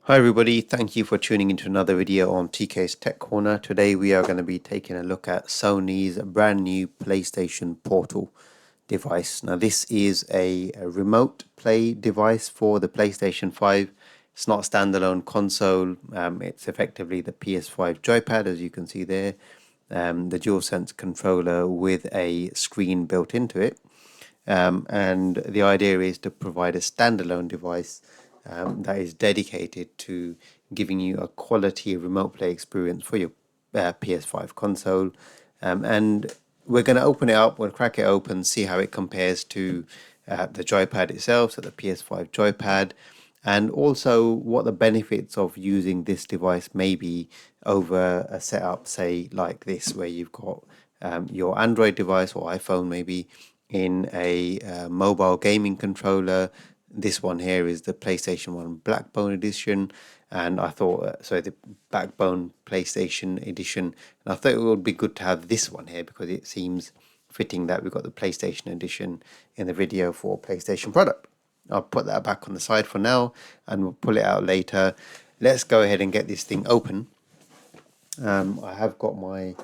Hi everybody, thank you for tuning into another video on TK's Tech Corner. Today we are going to be taking a look at Sony's brand new PlayStation Portal device. Now this is a remote play device for the PlayStation 5. It's not a standalone console, it's effectively the PS5 joypad as you can see there. The DualSense controller with a screen built into it. And the idea is to provide a standalone device that is dedicated to giving you a quality remote play experience for your PS5 console. And we're going to open it up, we'll crack it open, see how it compares to the joypad itself, so the PS5 joypad, and also what the benefits of using this device may be over a setup, say, like this, where you've got your Android device or iPhone maybe in a mobile gaming controller. This one here is the PlayStation 1 Backbone Edition, and I thought, sorry, the Backbone PlayStation Edition, and I thought it would be good to have this one here because it seems fitting that we've got the PlayStation Edition in the video for PlayStation product. I'll put that back on the side for now and we'll pull it out later. Let's go ahead and get this thing open. I have got my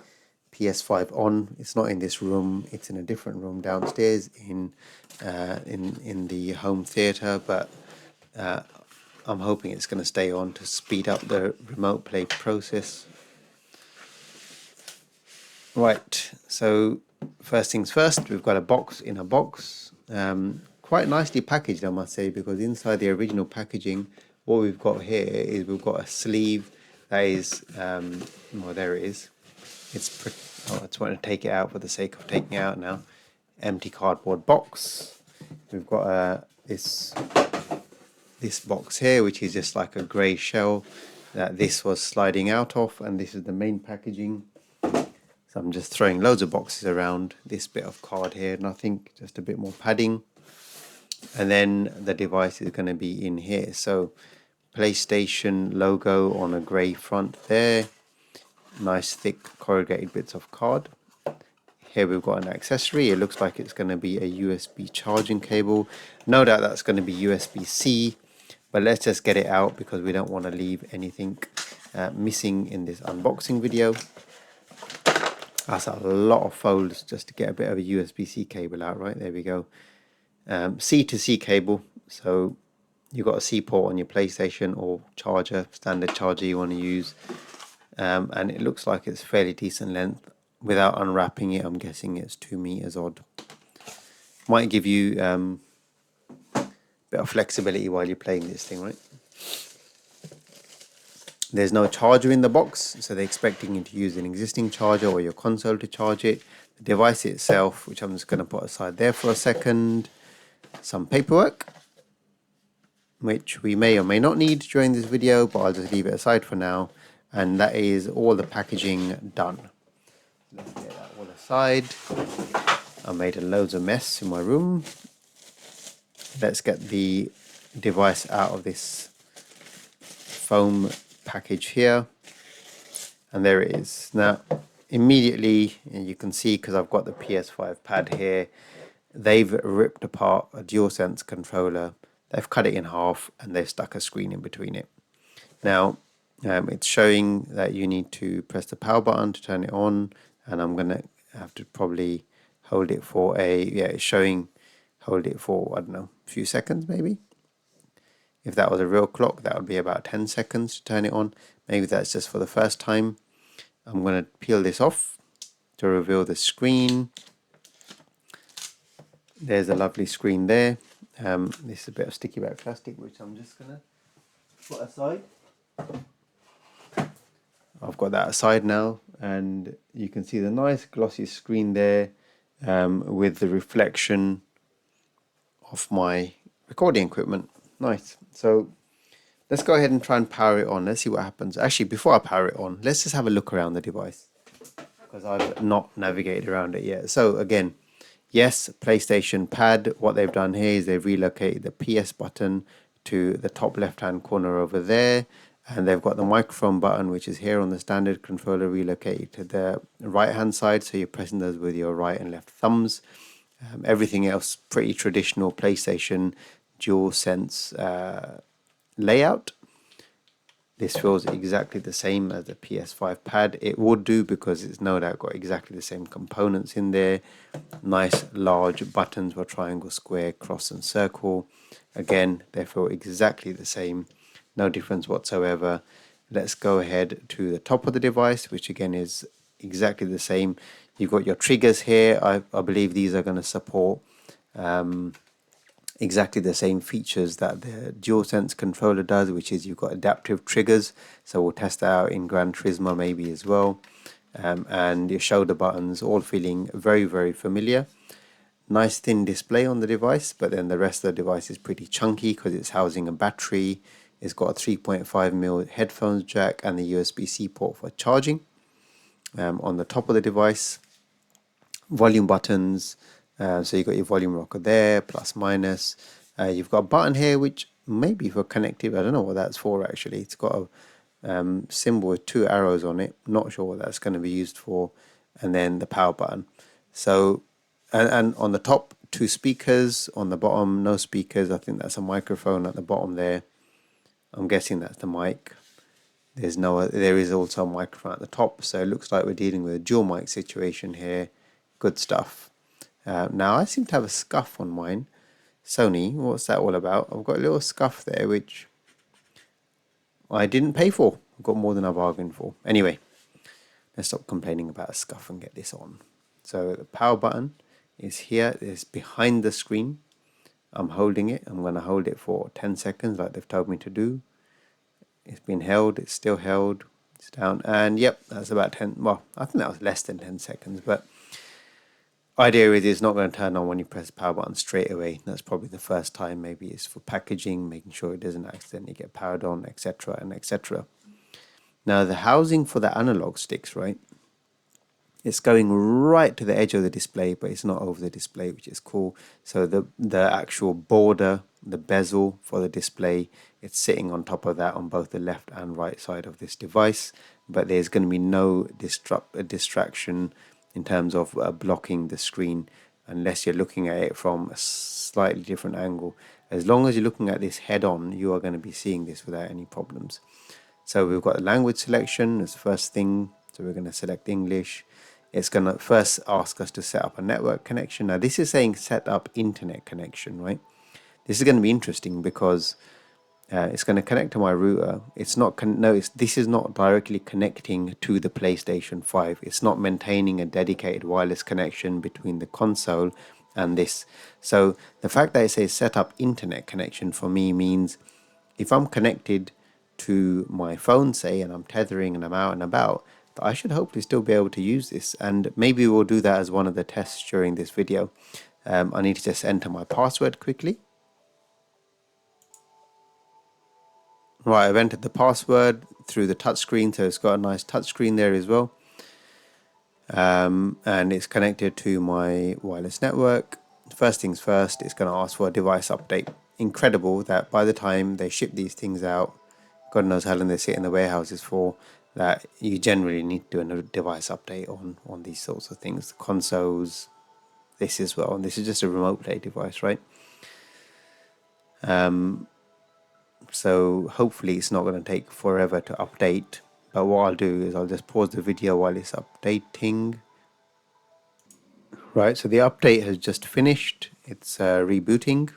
PS5 on. It's not in this room. It's in a different room downstairs in the home theater, but I'm hoping it's going to stay on to speed up the remote play process. Right, so first things first, we've got a box in a box. Quite nicely packaged, I must say, because inside the original packaging, what we've got here is we've got a sleeve that is, well, there it is. I just want to take it out for the sake of taking it out now. Empty cardboard box. We've got this box here, which is just like a grey shell that this was sliding out of, and this is the main packaging. So I'm just throwing loads of boxes around. This bit of card here, nothing, just a bit more padding. And then the device is going to be in here. So PlayStation logo on a grey front there. Nice thick corrugated bits of card. Here we've got an accessory. It looks like it's going to be a USB charging cable. No doubt that's going to be USB-C, but let's just get it out because we don't want to leave anything missing in this unboxing video. That's a lot of folds just to get a bit of a USB-C cable out, right? There we go. C to C cable, so you've got a C port on your PlayStation or charger, standard charger you want to use, and it looks like it's fairly decent length. Without unwrapping it, I'm guessing it's 2 meters odd. Might give you a bit of flexibility while you're playing this thing, right? There's no charger in the box, so they're expecting you to use an existing charger or your console to charge it. The device itself, which I'm just going to put aside there for a second. Some paperwork, which we may or may not need during this video, but I'll just leave it aside for now. And that is all the packaging done. Let's get that all aside. I made a loads of mess in my room. Let's get the device out of this foam package here. And there it is. Now, immediately, you can see because I've got the PS5 pad here, they've ripped apart a DualSense controller, they've cut it in half, and they've stuck a screen in between it. Now, it's showing that you need to press the power button to turn it on, and I'm going to have to probably hold it for it's showing hold it for, I don't know, a few seconds maybe. If that was a real clock, that would be about 10 seconds to turn it on. Maybe that's just for the first time. I'm going to peel this off to reveal the screen. There's a lovely screen there. This is a bit of sticky back plastic, which I'm just going to put aside. I've got that aside now, and you can see the nice glossy screen there with the reflection of my recording equipment. Nice. So let's go ahead and try and power it on. Let's see what happens. Actually, before I power it on, let's just have a look around the device because I've not navigated around it yet. So again, yes, PlayStation pad. What they've done here is they've relocated the PS button to the top left-hand corner over there. And they've got the microphone button, which is here on the standard controller, relocated to the right-hand side. So you're pressing those with your right and left thumbs. Everything else, pretty traditional PlayStation DualSense layout. This feels exactly the same as the PS5 pad. It would do because it's no doubt got exactly the same components in there. Nice large buttons for triangle, square, cross and circle. Again, they feel exactly the same. No difference whatsoever. Let's go ahead to the top of the device, which again is exactly the same. You've got your triggers here. I believe these are going to support exactly the same features that the DualSense controller does, which is you've got adaptive triggers. So we'll test that out in Gran Turismo maybe as well. And your shoulder buttons all feeling very, very familiar. Nice thin display on the device, but then the rest of the device is pretty chunky because it's housing a battery. It's got a 3.5mm headphones jack and the USB-C port for charging. On the top of the device, volume buttons. So you've got your volume rocker there, plus minus. You've got a button here which maybe for connective. I don't know what that's for actually. It's got a symbol with two arrows on it. Not sure what that's going to be used for. And then the power button. So, and on the top, two speakers. On the bottom, no speakers. I think that's a microphone at the bottom there. I'm guessing that's the mic. There is also a microphone at the top, so it looks like we're dealing with a dual mic situation here. Good stuff. Now I seem to have a scuff on mine. Sony, what's that all about? I've got a little scuff there which I didn't pay for. I've got more than I bargained for. Anyway, let's stop complaining about a scuff and get this on. So the power button is here. It's behind the screen. I'm holding it. I'm going to hold it for 10 seconds like they've told me to do. It's been held. It's still held. It's down. And yep, that's about 10. Well, I think that was less than 10 seconds. But idea is it's not going to turn on when you press the power button straight away. That's probably the first time. Maybe it's for packaging, making sure it doesn't accidentally get powered on, etc. and etc. Now the housing for the analog sticks, right? It's going right to the edge of the display, but it's not over the display, which is cool. So the actual border, the bezel for the display, it's sitting on top of that on both the left and right side of this device. But there's going to be no distraction in terms of blocking the screen unless you're looking at it from a slightly different angle. As long as you're looking at this head on, you are going to be seeing this without any problems. So we've got language selection as the first thing. So we're going to select English. It's going to first ask us to set up a network connection. Now this is saying set up internet connection, right? This is going to be interesting because it's going to connect to my router. It's not this is not directly connecting to the PlayStation 5. It's not maintaining a dedicated wireless connection between the console and this. So the fact that it says set up internet connection for me means if I'm connected to my phone, say, and I'm tethering and I'm out and about, I should hopefully still be able to use this, and maybe we'll do that as one of the tests during this video. I need to just enter my password quickly. Right, I've entered the password through the touchscreen, so it's got a nice touchscreen there as well. And it's connected to my wireless network. First things first, it's going to ask for a device update. Incredible that by the time they ship these things out, God knows how long they sit in the warehouses for, that you generally need to do a device update on these sorts of things. The consoles, this as well. And this is just a remote play device, right? So hopefully it's not going to take forever to update. But what I'll do is I'll just pause the video while it's updating. Right, so the update has just finished. It's rebooting.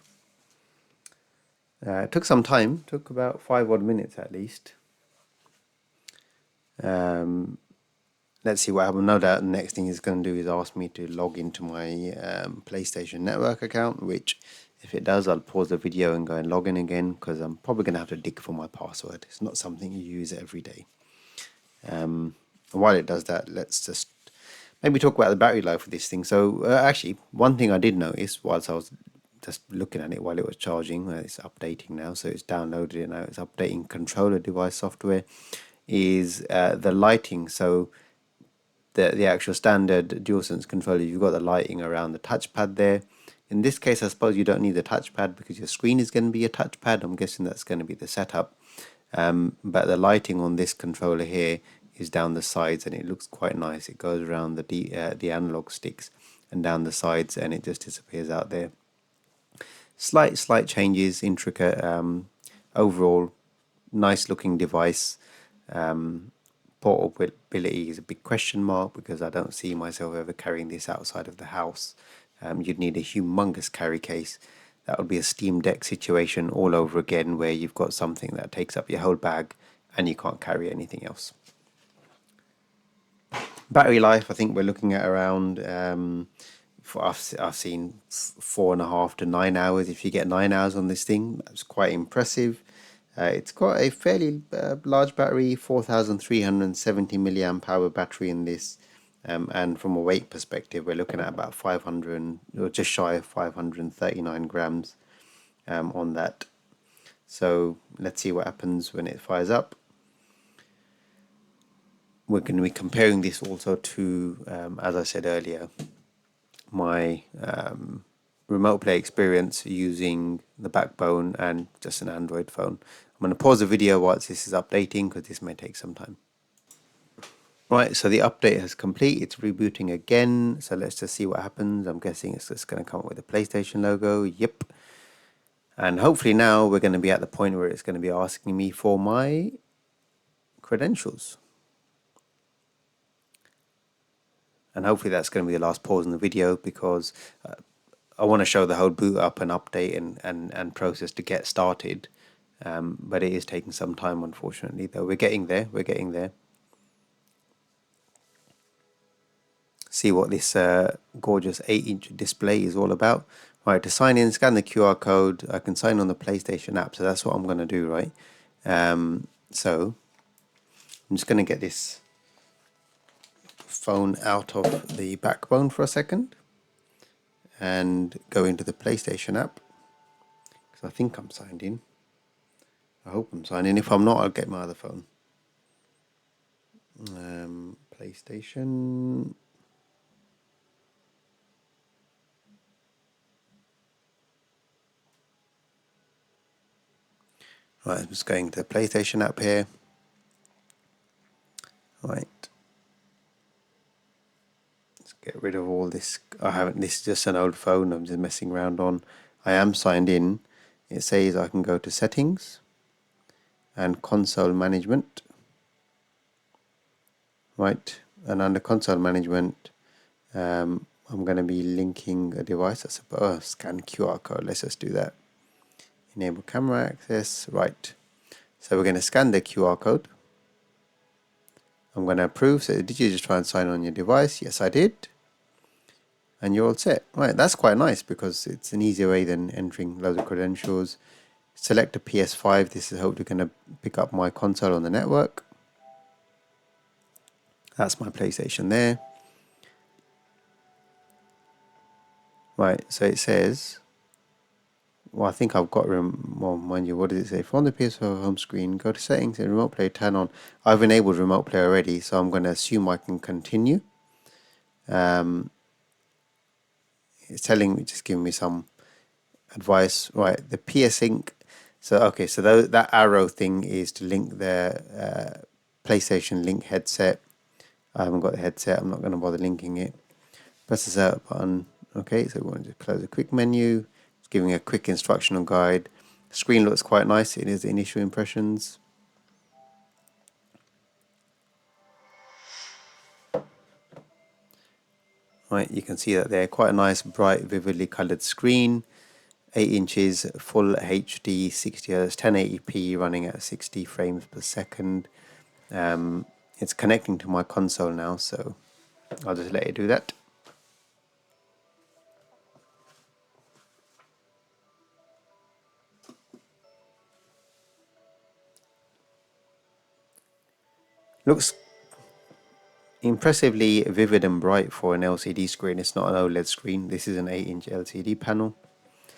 It took some time, took about 5 odd minutes at least. Let's see what happens. No doubt the next thing it's going to do is ask me to log into my PlayStation Network account, which if it does, I'll pause the video and go and log in again because I'm probably going to have to dig for my password. It's not something you use every day. And while it does that, let's just maybe talk about the battery life of this thing. So actually, one thing I did notice whilst I was just looking at it while it was charging, it's updating now, so it's downloaded it now, it's updating controller device software, is the lighting. So the actual standard DualSense controller, you've got the lighting around the touchpad there. In this case, I suppose you don't need the touchpad because your screen is going to be a touchpad. I'm guessing that's going to be the setup. But the lighting on this controller here is down the sides and it looks quite nice. It goes around the analog sticks and down the sides and it just disappears out there. Slight changes, intricate. Overall, nice looking device. Portability is a big question mark because I don't see myself ever carrying this outside of the house. You'd need a humongous carry case. That would be a Steam Deck situation all over again, where you've got something that takes up your whole bag and you can't carry anything else. Battery life, I think we're looking at around, I've seen 4.5 to 9 hours. If you get 9 hours on this thing, that's quite impressive. It's got a fairly large battery, 4,370 milliamp hour battery in this. And from a weight perspective, we're looking at about 500, or just shy of 539 grams on that. So let's see what happens when it fires up. We're going to be comparing this also to, as I said earlier, my remote play experience using the backbone and just an Android phone. I'm going to pause the video whilst this is updating because this may take some time. Right, so the update has complete. It's rebooting again. So let's just see what happens. I'm guessing it's just going to come up with a PlayStation logo. Yep. And hopefully now we're going to be at the point where it's going to be asking me for my credentials. And hopefully that's going to be the last pause in the video, because I want to show the whole boot up and update and process to get started. But it is taking some time, unfortunately, though. We're getting there. We're getting there. See what this gorgeous 8-inch display is all about. Right, to sign in, scan the QR code. I can sign on the PlayStation app, so that's what I'm going to do, right? So I'm just going to get this phone out of the backbone for a second and go into the PlayStation app, because I think I'm signed in. I hope I'm signed in. If I'm not, I'll get my other phone. PlayStation. Right, I'm just going to the PlayStation app here. Right. Let's get rid of all this. This is just an old phone I'm just messing around on. I am signed in. It says I can go to settings and console management. Right, and under console management, I'm going to be linking a device. I suppose scan QR code. Let's just do that. Enable camera access. Right, so we're going to scan the QR code. I'm going to approve. So did you just try and sign on your device? Yes, I did. And you're all set. Right, that's quite nice because it's an easier way than entering loads of credentials. Select a PS5. This is hopefully going to pick up my console on the network. That's my PlayStation there. Right, so it says, well, I think I've got, well, mind you, what does it say? From the PS4 home screen, go to settings and remote play, turn on. I've enabled remote play already, so I'm going to assume I can continue. It's telling me, just giving me some advice. Right, the PS Sync. So, okay, so that arrow thing is to link the PlayStation Link headset. I haven't got the headset. I'm not going to bother linking it. Press the setup button. Okay, so we want to close a quick menu. It's giving a quick instructional guide. The screen looks quite nice. It is the initial impressions. Right, you can see that there. Quite a nice, bright, vividly coloured screen. 8 inches, full HD, 60 Hz, 1080p, running at 60 frames per second. It's connecting to my console now, so I'll just let it do that. Looks impressively vivid and bright for an LCD screen. It's not an OLED screen. This is an 8-inch LCD panel.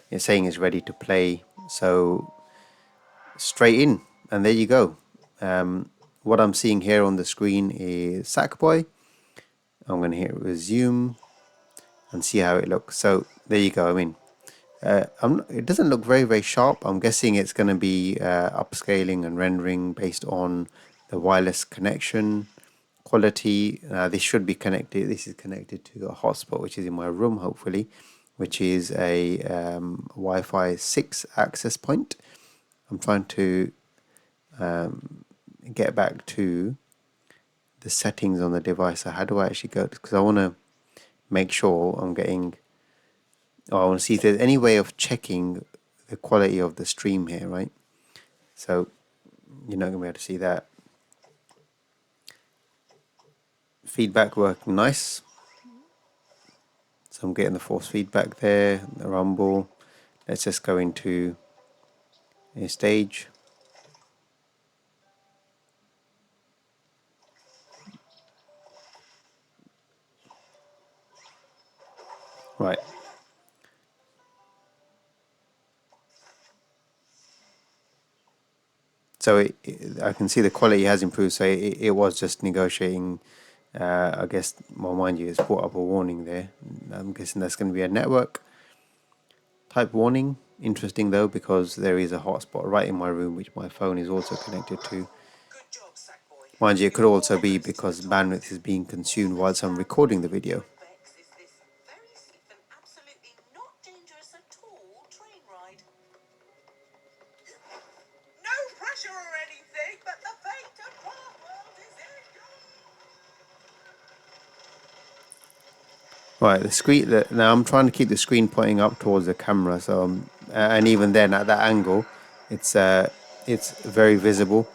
It's saying it's ready to play, so straight in, and there you go. What I'm seeing here on the screen is Sackboy. I'm going to hit resume and see how it looks. So there you go. I mean, it doesn't look very sharp. I'm guessing it's going to be upscaling and rendering based on the wireless connection quality. This should be connected. This is connected to a hotspot which is in my room, hopefully, which is a Wi-Fi 6 access point. I'm trying to get back to the settings on the device. So how do I actually go? Because I want to make sure I'm getting, or I want to see if there's any way of checking the quality of the stream here, right? So you're not going to be able to see that. Feedback working nice. So I'm getting the force feedback there, the rumble. Let's just go into a stage. Right. So I can see the quality has improved. So it was just negotiating. I guess, well, mind you, it's brought up a warning there. I'm guessing that's going to be a network type warning. Interesting though, because there is a hotspot right in my room, which my phone is also connected to. Mind you, it could also be because bandwidth is being consumed whilst I'm recording the video. Right, the screen. Now I'm trying to keep the screen pointing up towards the camera, so and even then at that angle, it's very visible.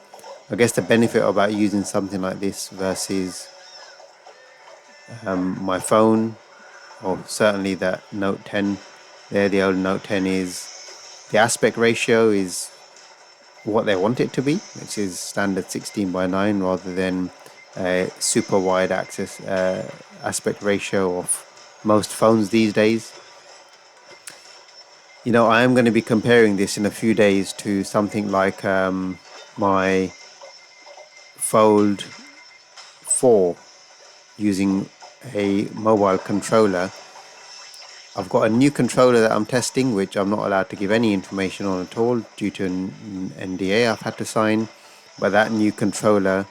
I guess the benefit about using something like this versus my phone, or certainly that Note 10, there the old Note 10 is the aspect ratio is what they want it to be, which is standard 16 by 9 rather than a super wide axis aspect ratio of most phones these days. You know, I am going to be comparing this in a few days to something like my Fold 4 using a mobile controller. I've got a new controller that I'm testing, which I'm not allowed to give any information on at all due to an NDA I've had to sign. But that new controller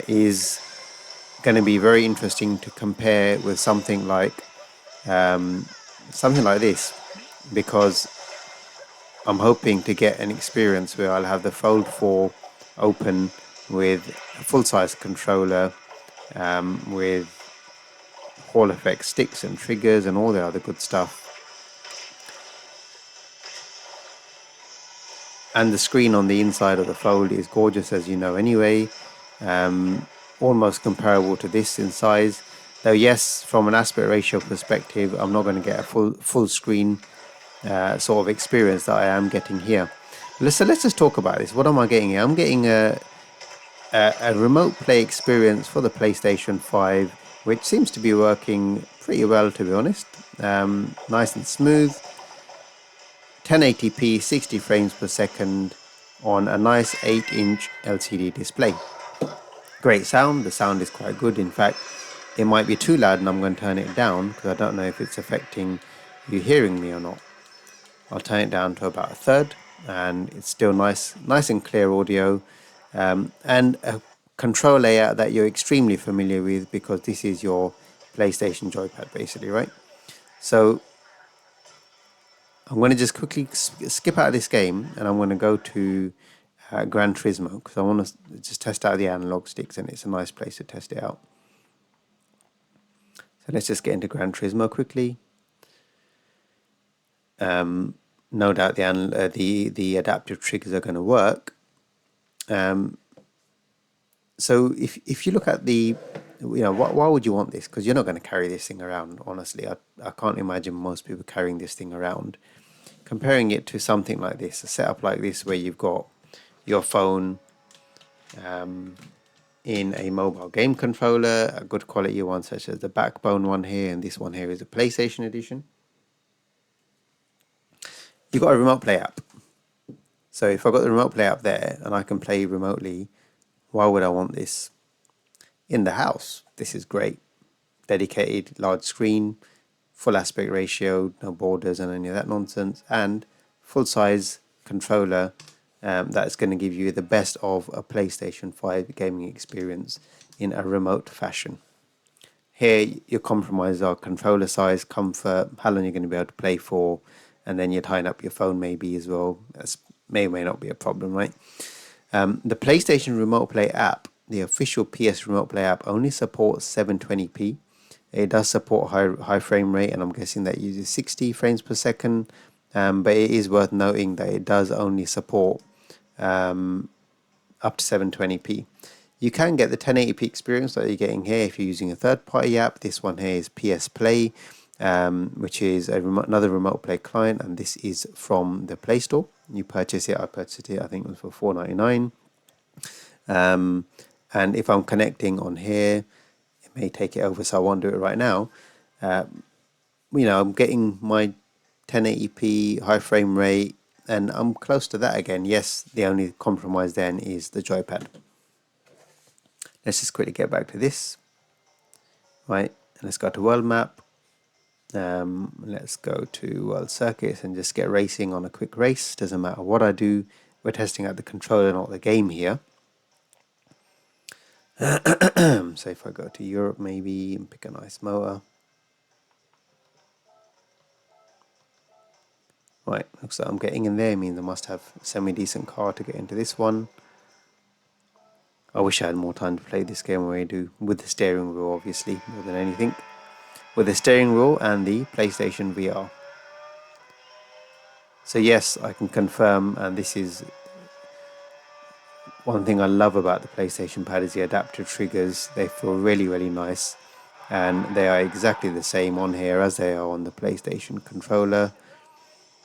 is going to be very interesting to compare with something like this, because I'm hoping to get an experience where I'll have the Fold 4 open with a full-size controller with Hall effect sticks and triggers and all the other good stuff. And the screen on the inside of the Fold is gorgeous, as you know anyway. Almost comparable to this in size. Though yes, from an aspect ratio perspective, I'm not going to get a full screen sort of experience that I am getting here. So let's just talk about this. What am I getting here? I'm getting a remote play experience for the PlayStation 5, which seems to be working pretty well, to be honest. Nice and smooth. 1080p, 60 frames per second on a nice 8-inch LCD display. Great sound. The sound is quite good. In fact, it might be too loud and I'm going to turn it down because I don't know if it's affecting you hearing me or not. I'll turn it down to about a third and it's still nice and clear audio, and a control layout that you're extremely familiar with because this is your PlayStation joypad basically, right? So I'm going to just quickly skip out of this game and I'm going to go to Gran Turismo because I want to just test out the analog sticks and it's a nice place to test it out. So let's just get into Gran Turismo quickly. No doubt the adaptive triggers are going to work. So if you look at the, why would you want this? Because you're not going to carry this thing around, honestly. I can't imagine most people carrying this thing around. Comparing it to something like this, a setup like this where you've got your phone in a mobile game controller, a good quality one such as the Backbone one here, and this one here is a PlayStation edition. You've got a remote play app. So if I've got the remote play app there and I can play remotely, why would I want this in the house? This is great. Dedicated large screen, full aspect ratio, no borders and any of that nonsense, and full size controller that's going to give you the best of a PlayStation 5 gaming experience in a remote fashion. Here, your compromises are controller size, comfort, how long you're going to be able to play for, and then you're tying up your phone maybe as well. That may or may not be a problem, right? The PlayStation Remote Play app, the official PS Remote Play app, only supports 720p. It does support high frame rate, and I'm guessing that uses 60 frames per second. But it is worth noting that it does only support up to 720p. You can get the 1080p experience that you're getting here if you're using a third-party app. This one here is PS Play, which is another remote play client, and this is from the Play Store. You purchase it. I purchased it. I think it was for $4.99. And if I'm connecting on here, it may take it over, so I won't do it right now. I'm getting my 1080p high frame rate, and I'm close to that again. Yes, the only compromise then is the joypad. Let's just quickly get back to this. Right, and let's go to world map. Let's go to world circuits and just get racing on a quick race. Doesn't matter what I do. We're testing out the controller, not the game here. So if I go to Europe maybe and pick a nice motor. Right, looks like I'm getting in there. Means I must have a semi-decent car to get into this one. I wish I had more time to play this game where I do, with the steering wheel obviously, more than anything. With the steering wheel and the PlayStation VR. So yes, I can confirm, and this is one thing I love about the PlayStation Pad is the adaptive triggers. They feel really, really nice, and they are exactly the same on here as they are on the PlayStation controller.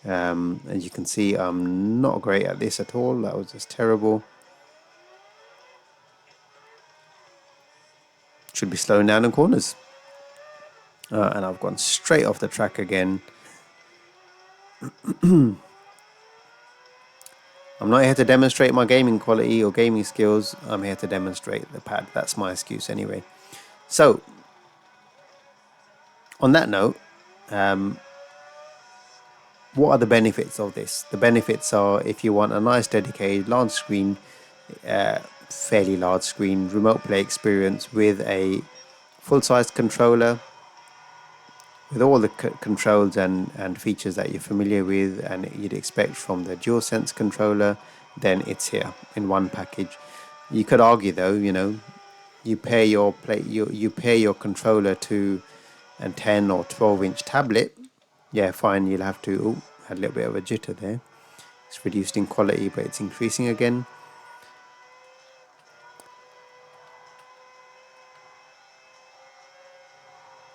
As you can see, I'm not great at this at all. That was just terrible. Should be slowing down in corners. And I've gone straight off the track again. I'm not here to demonstrate my gaming quality or gaming skills. I'm here to demonstrate the pad. That's my excuse anyway. So, on that note, what are the benefits of this? The benefits are, if you want a nice dedicated large screen, fairly large screen remote play experience with a full-size controller, with all the controls and features that you're familiar with and you'd expect from the DualSense controller, then it's here in one package. You could argue though, you pair your controller to a 10 or 12-inch tablet. Yeah, fine, you'll have to, had a little bit of a jitter there. It's reduced in quality, but it's increasing again.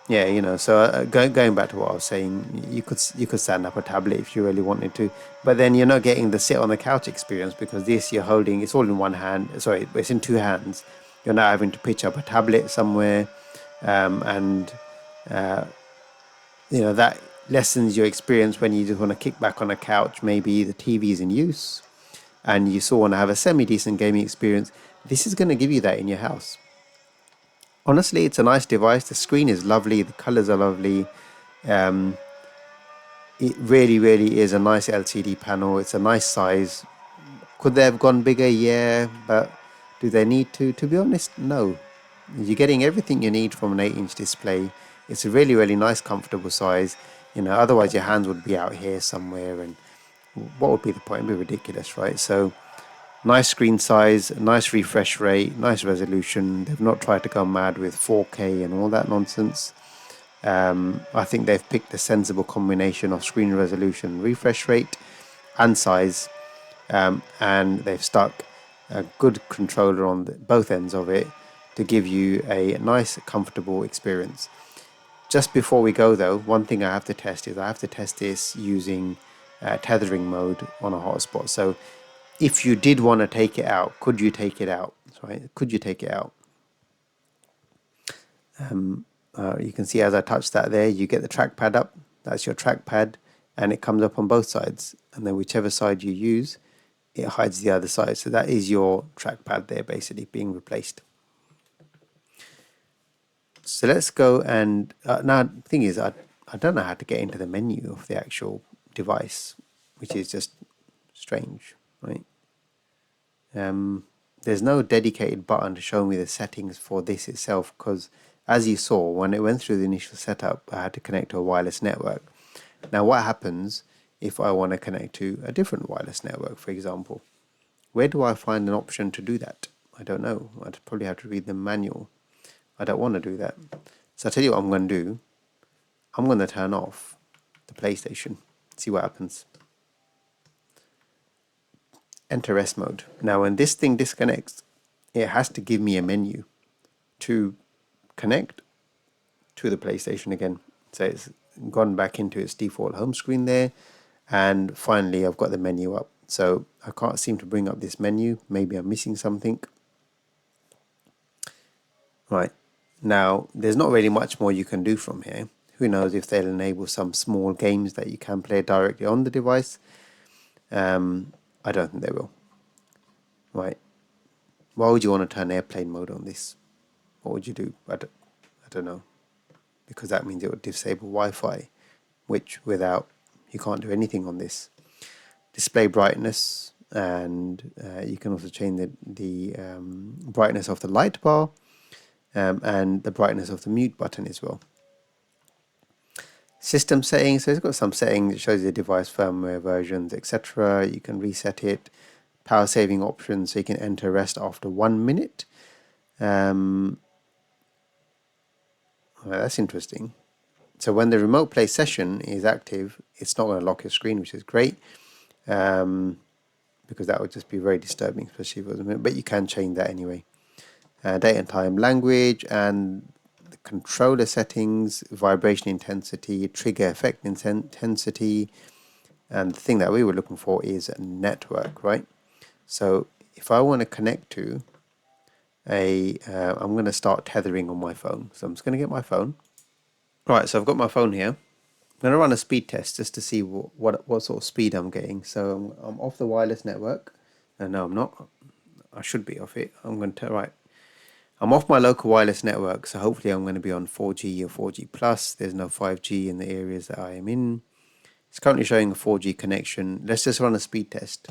Yeah, so going back to what I was saying, you could stand up a tablet if you really wanted to, but then you're not getting the sit on the couch experience, because this you're holding, it's all in one hand. Sorry, it's in two hands. You're now having to pitch up a tablet somewhere, and that lessens your experience when you just want to kick back on a couch. Maybe the TV is in use, and you still want to have a semi-decent gaming experience. This is going to give you that in your house. Honestly, it's a nice device. The screen is lovely. The colors are lovely. It really, really is a nice LCD panel. It's a nice size. Could they have gone bigger? Yeah, but do they need to? To be honest, no. You're getting everything you need from an 8-inch display. It's a really, really nice, comfortable size. Otherwise your hands would be out here somewhere, and what would be the point? It'd be ridiculous, right? So, nice screen size, nice refresh rate, nice resolution. They've not tried to go mad with 4K and all that nonsense. I think they've picked a sensible combination of screen resolution, refresh rate, and size, and they've stuck a good controller on both ends of it to give you a nice, comfortable experience. Just before we go though, one thing I have to test is I have to test this using tethering mode on a hotspot. So if you did want to take it out, could you take it out? Right? Could you take it out? You can see as I touch that there, you get the trackpad up. That's your trackpad, and it comes up on both sides. And then whichever side you use, it hides the other side. So that is your trackpad there, basically being replaced. So let's go and now the thing is, I don't know how to get into the menu of the actual device, which is just strange, right? There's no dedicated button to show me the settings for this itself, because as you saw, when it went through the initial setup, I had to connect to a wireless network. Now what happens if I want to connect to a different wireless network, for example? Where do I find an option to do that? I don't know. I'd probably have to read the manual. I don't want to do that. So I'll tell you what I'm going to do. I'm going to turn off the PlayStation. See what happens. Enter rest mode. Now when this thing disconnects, it has to give me a menu to connect to the PlayStation again. So it's gone back into its default home screen there. And finally, I've got the menu up. So I can't seem to bring up this menu. Maybe I'm missing something. Right. Now, there's not really much more you can do from here. Who knows if they'll enable some small games that you can play directly on the device. I don't think they will. Right. Why would you want to turn airplane mode on this? What would you do? I don't know. Because that means it would disable Wi-Fi, which without, you can't do anything on this. Display brightness, and you can also change the brightness of the light bar and the brightness of the mute button as well. System settings, so it's got some settings. It shows you the device firmware versions, etc. You can reset it. Power saving options, so you can enter rest after 1 minute. Well, that's interesting. So when the remote play session is active, it's not going to lock your screen, which is great, because that would just be very disturbing, especially if it was a minute. But you can change that anyway. Date and time, language, and the controller settings, vibration intensity, trigger effect intensity, and the thing that we were looking for is a network, right? So if I want to connect to I'm going to start tethering on my phone. So I'm just going to get my phone. Right, so I've got my phone here. I'm going to run a speed test just to see what sort of speed I'm getting. So I'm off the wireless network. No, I'm not. I should be off it. I'm going to, right. I'm off my local wireless network, so hopefully I'm going to be on 4G or 4G plus. There's no 5G in the areas that I am in. It's currently showing a 4G connection. Let's just run a speed test,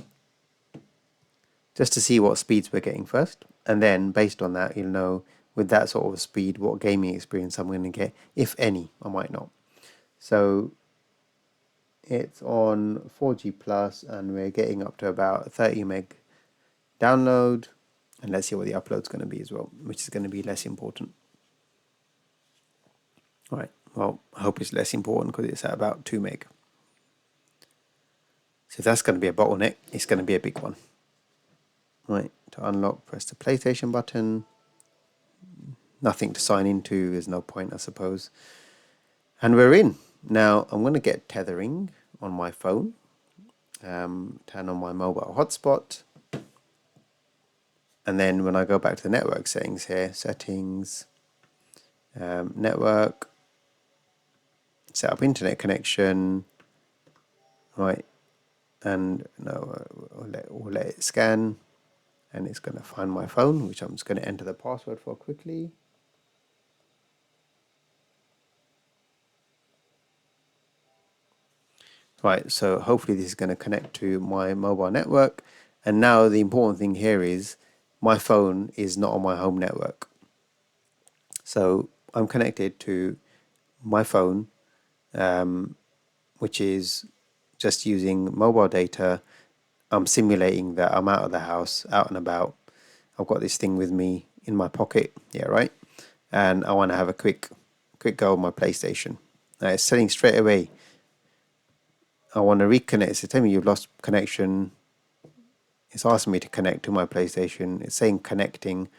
just to see what speeds we're getting first. And then based on that, you'll know with that sort of speed what gaming experience I'm going to get, if any. I might not. So it's on 4G plus, and we're getting up to about 30 meg download. And let's see what the upload's going to be as well, which is going to be less important. All right, well, I hope it's less important because it's at about 2 meg. So if that's going to be a bottleneck, it's going to be a big one. Right, to unlock, press the PlayStation button. Nothing to sign into, there's no point, I suppose. And we're in. Now, I'm going to get tethering on my phone. Turn on my mobile hotspot. And then when I go back to the network settings here, settings, network, set up internet connection, right, and no, we'll let it scan, and it's going to find my phone, which I'm just going to enter the password for quickly. Right, so hopefully this is going to connect to my mobile network, and now the important thing here is my phone is not on my home network. So I'm connected to my phone, which is just using mobile data. I'm simulating that I'm out of the house, out and about. I've got this thing with me in my pocket, yeah, right? And I want to have a quick go on my PlayStation. Now it's telling straight away, I want to reconnect. It's telling me you've lost connection. It's asking me to connect to my PlayStation. It's saying connecting.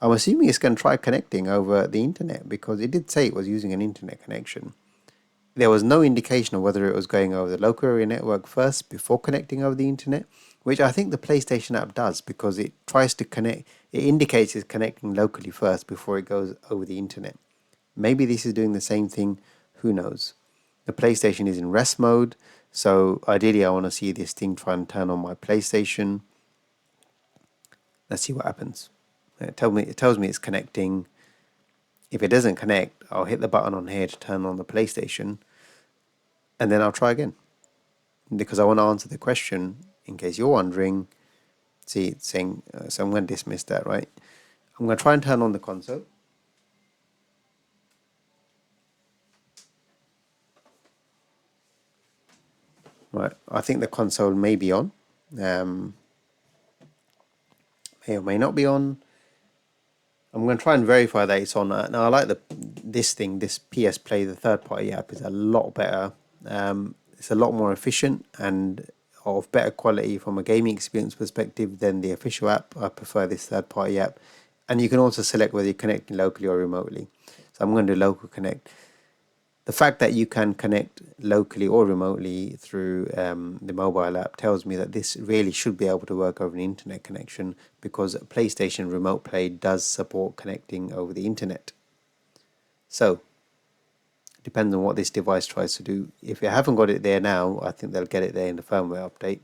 I'm assuming it's going to try connecting over the internet because it did say it was using an internet connection. There was no indication of whether it was going over the local area network first before connecting over the internet, which I think the PlayStation app does because it tries to connect, it indicates it's connecting locally first before it goes over the internet. Maybe this is doing the same thing, who knows. The PlayStation is in rest mode, so ideally I want to see this thing try and turn on my PlayStation. Let's see what happens. It tells me it's connecting. If it doesn't connect, I'll hit the button on here to turn on the PlayStation, and then I'll try again. Because I want to answer the question, in case you're wondering. See, it's saying, so I'm going to dismiss that, right? I'm going to try and turn on the console. Right, I think the console may be on. may or may not be on. I'm going to try and verify that it's on. Now I like this PS Play, the third-party app, is a lot better. It's a lot more efficient and of better quality from a gaming experience perspective than the official app. I prefer this third-party app, and you can also select whether you're connecting locally or remotely. So I'm going to do local connect. The fact that you can connect locally or remotely through the mobile app tells me that this really should be able to work over an internet connection, because PlayStation Remote Play does support connecting over the internet. So, it depends on what this device tries to do. If you haven't got it there now, I think they'll get it there in the firmware update.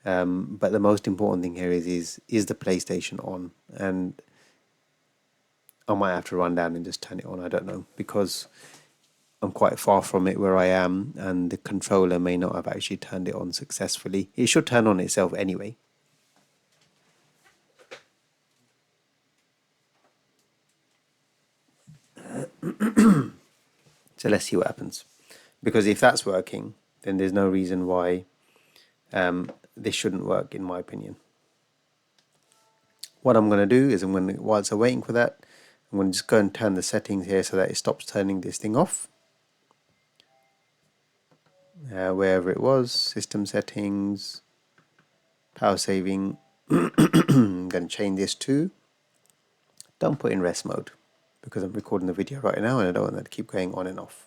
But the most important thing here is the PlayStation on? And I might have to run down and just turn it on. I don't know, because I'm quite far from it where I am, and the controller may not have actually turned it on successfully. It should turn on itself anyway. So let's see what happens. Because if that's working, then there's no reason why this shouldn't work, in my opinion. What I'm going to do is whilst I'm waiting for that, I'm going to just go and turn the settings here so that it stops turning this thing off. Wherever it was, system settings, power saving. I'm going to change this to don't put in rest mode, because I'm recording the video right now and I don't want that to keep going on and off.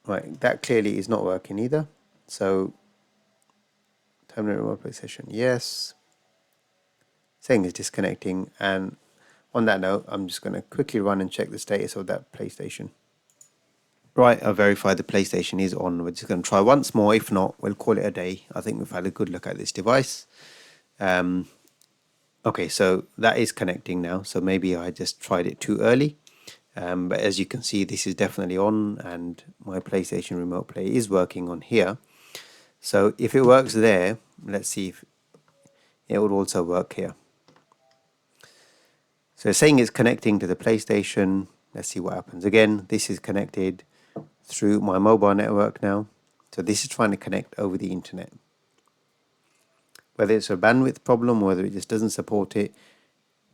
Right, that clearly is not working either. So terminate remote play session, yes. Saying it's disconnecting, and on that note, I'm just going to quickly run and check the status of that PlayStation. Right, I verified the PlayStation is on. We're just going to try once more. If not, we'll call it a day. I think we've had a good look at this device. Okay, so that is connecting now. So maybe I just tried it too early. But as you can see, this is definitely on, and my PlayStation Remote Play is working on here. So if it works there, let's see if it would also work here. So it's saying it's connecting to the PlayStation. Let's see what happens. Again, this is connected through my mobile network now. So this is trying to connect over the internet. Whether it's a bandwidth problem, whether it just doesn't support it,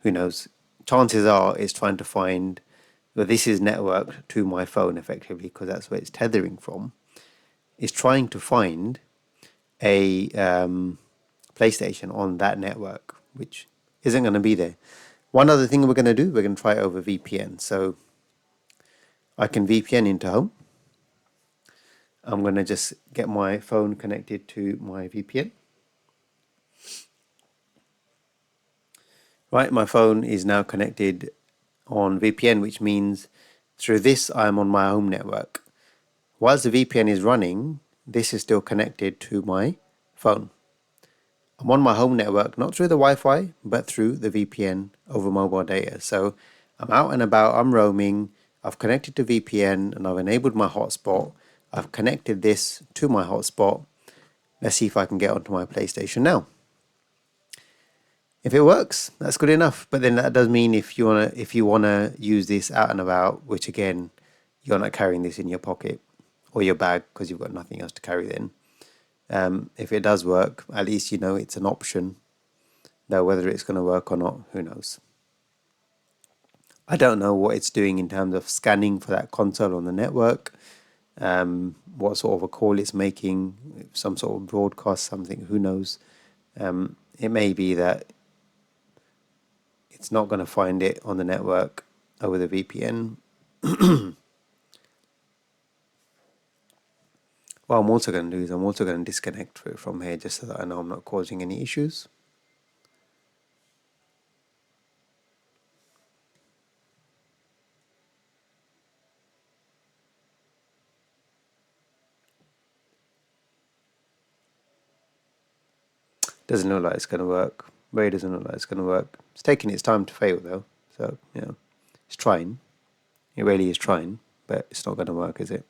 who knows? Chances are it's trying to find, well, this is networked to my phone effectively, because that's where it's tethering from. It's trying to find a PlayStation on that network, which isn't going to be there. One other thing we're going to do, we're going to try it over VPN. So I can VPN into home. I'm going to just get my phone connected to my VPN. Right, my phone is now connected on VPN, which means through this I'm on my home network. Whilst the VPN is running, this is still connected to my phone. I'm on my home network, not through the Wi-Fi, but through the VPN over mobile data. So I'm out and about, I'm roaming, I've connected to VPN, and I've enabled my hotspot. I've connected this to my hotspot. Let's see if I can get onto my PlayStation now. If it works, that's good enough. But then that does mean if you wanna use this out and about, which again, you're not carrying this in your pocket or your bag because you've got nothing else to carry then. If it does work, at least you know it's an option. Though whether it's going to work or not, who knows? I don't know what it's doing in terms of scanning for that console on the network. What sort of a call it's making, some sort of broadcast, something, who knows? It may be that it's not going to find it on the network over the VPN. What I'm also going to do is I'm also going to disconnect from here just so that I know I'm not causing any issues. Doesn't look like it's going to work. Really doesn't look like it's going to work. It's taking its time to fail though. So, it's trying. It really is trying, but it's not going to work, is it?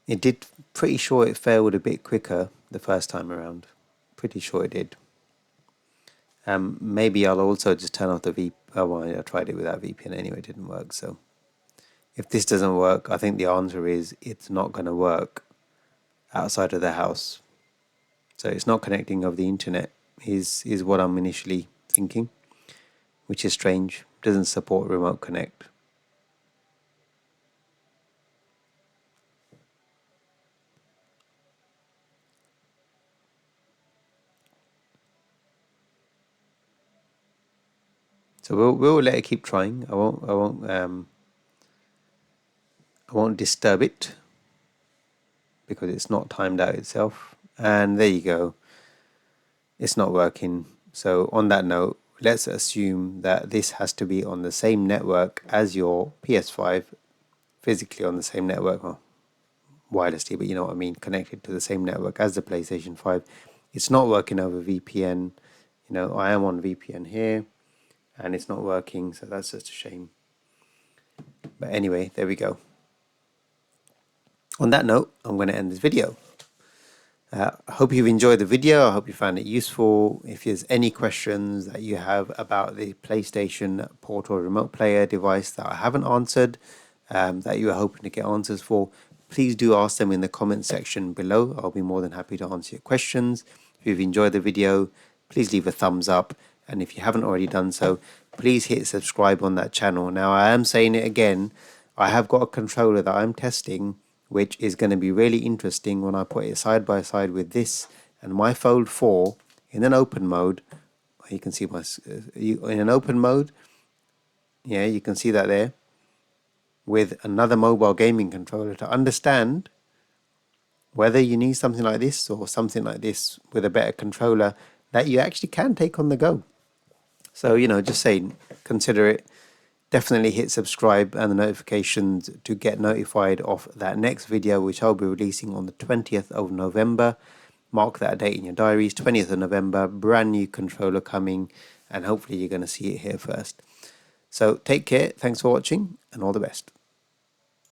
It did, pretty sure it failed a bit quicker the first time around. Pretty sure it did. Maybe I'll also just turn off the VPN. Oh, well, I tried it without VPN anyway, it didn't work. So if this doesn't work, I think the answer is it's not going to work outside of the house. So it's not connecting over the internet is what I'm initially thinking, which is strange. Doesn't support remote connect. So we'll let it keep trying. I won't disturb it because it's not timed out itself. And there you go. It's not working. So on that note, let's assume that this has to be on the same network as your PS5, physically on the same network, well, wirelessly, but you know what I mean, connected to the same network as the PlayStation 5. It's not working over VPN. You know, I am on VPN here and it's not working, so that's just a shame. But anyway, there we go. On that note, I'm going to end this video. I hope you've enjoyed the video. I hope you found it useful. If there's any questions that you have about the PlayStation Portal remote player device that I haven't answered, that you are hoping to get answers for, please do ask them in the comment section below. I'll be more than happy to answer your questions. If you've enjoyed the video, please leave a thumbs up. And if you haven't already done so, please hit subscribe on that channel. Now, I am saying it again, I have got a controller that I'm testing, which is going to be really interesting when I put it side by side with this and my Fold 4 in an open mode. You can see my in an open mode. Yeah, you can see that there, with another mobile gaming controller, to understand whether you need something like this or something like this with a better controller that you actually can take on the go. So, you know, just saying, consider it. Definitely hit subscribe and the notifications to get notified of that next video, which I'll be releasing on the 20th of November. Mark that date in your diaries, 20th of November, brand new controller coming, and hopefully you're going to see it here first. So take care, thanks for watching, and all the best.